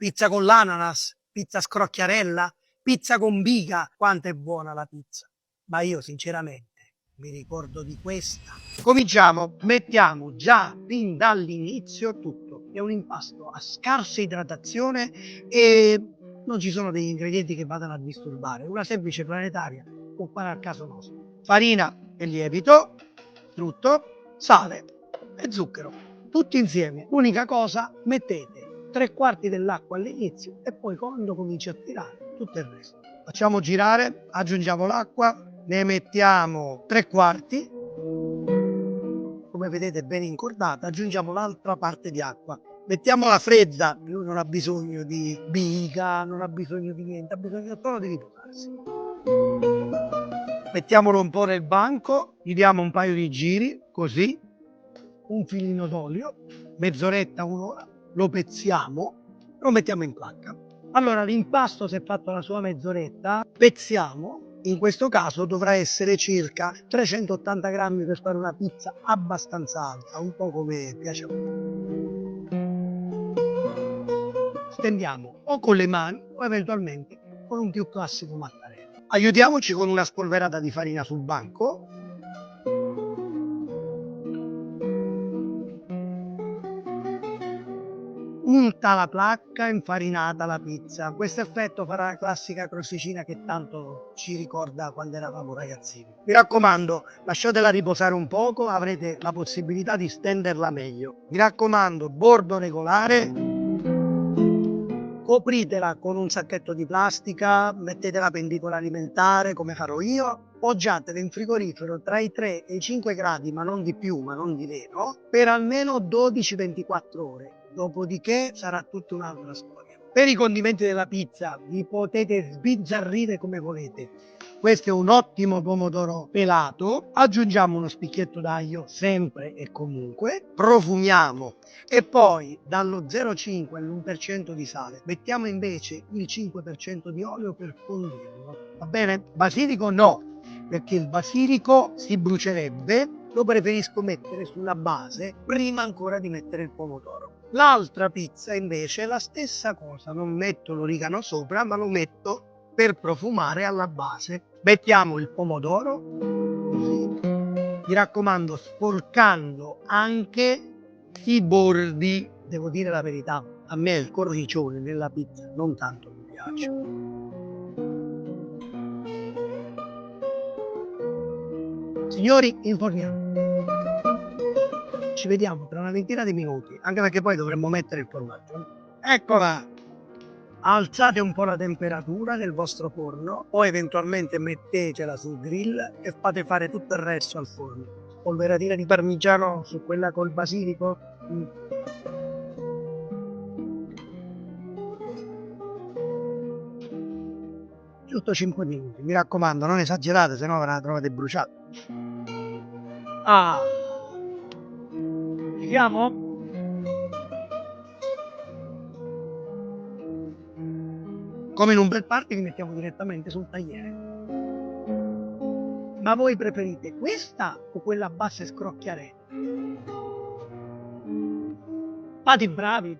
pizza con l'ananas, pizza scrocchiarella, pizza con biga. Quanto è buona la pizza! Ma io sinceramente mi ricordo di questa. Cominciamo, mettiamo già fin dall'inizio tutto. È un impasto a scarsa idratazione e non ci sono degli ingredienti che vadano a disturbare. Una semplice planetaria può fare al caso nostro. Farina e lievito, frutto, sale e zucchero, tutti insieme. L'unica cosa, mettete 3/4 dell'acqua all'inizio e poi quando cominci a tirare tutto il resto. Facciamo girare, aggiungiamo l'acqua, ne mettiamo 3/4, come vedete ben incordata, aggiungiamo l'altra parte di acqua. Mettiamola fredda, lui non ha bisogno di biga, non ha bisogno di niente, ha bisogno solo di riposarsi. Mettiamolo un po' nel banco, gli diamo un paio di giri, così, un filino d'olio, mezz'oretta, un'ora, lo pezziamo, lo mettiamo in placca. Allora l'impasto, se è fatto la sua mezz'oretta, pezziamo, in questo caso dovrà essere circa 380 grammi per fare una pizza abbastanza alta, un po' come piace a me. Stendiamo o con le mani o eventualmente con un più classico mattarello. Aiutiamoci con una spolverata di farina sul banco. Unta la placca, infarinata la pizza. Questo effetto farà la classica crosticina che tanto ci ricorda quando eravamo ragazzini. Mi raccomando, lasciatela riposare un poco, avrete la possibilità di stenderla meglio. Mi raccomando, bordo regolare. Copritela con un sacchetto di plastica, mettete la pendicola alimentare come farò io, poggiatela in frigorifero tra i 3 e i 5 gradi, ma non di più, ma non di meno, per almeno 12-24 ore. Dopodiché sarà tutta un'altra storia. Per i condimenti della pizza vi potete sbizzarrire come volete. Questo è un ottimo pomodoro pelato, aggiungiamo uno spicchietto d'aglio sempre e comunque, profumiamo e poi dallo 0,5 all'1% di sale. Mettiamo invece il 5% di olio per condirlo. Va bene? Basilico no, perché il basilico si brucerebbe, lo preferisco mettere sulla base prima ancora di mettere il pomodoro. L'altra pizza invece è la stessa cosa, non metto l'origano sopra, ma lo metto per profumare alla base. Mettiamo il pomodoro, così. Mi raccomando, sporcando anche i bordi. Devo dire la verità, a me il cornicione nella pizza non tanto mi piace. Signori, informiamo. Ci vediamo tra una ventina di minuti, anche perché poi dovremmo mettere il formaggio. Eccola! Alzate un po' la temperatura del vostro forno, poi eventualmente mettetela sul grill e fate fare tutto il resto al forno. Polveratina di parmigiano su quella col basilico. Giusto 5 minuti, mi raccomando, non esagerate, se no ve la trovate bruciata. Ah, ci siamo? Come in un bel party li mettiamo direttamente sul tagliere. Ma voi preferite questa o quella a base scrocchiarella? Fate i bravi,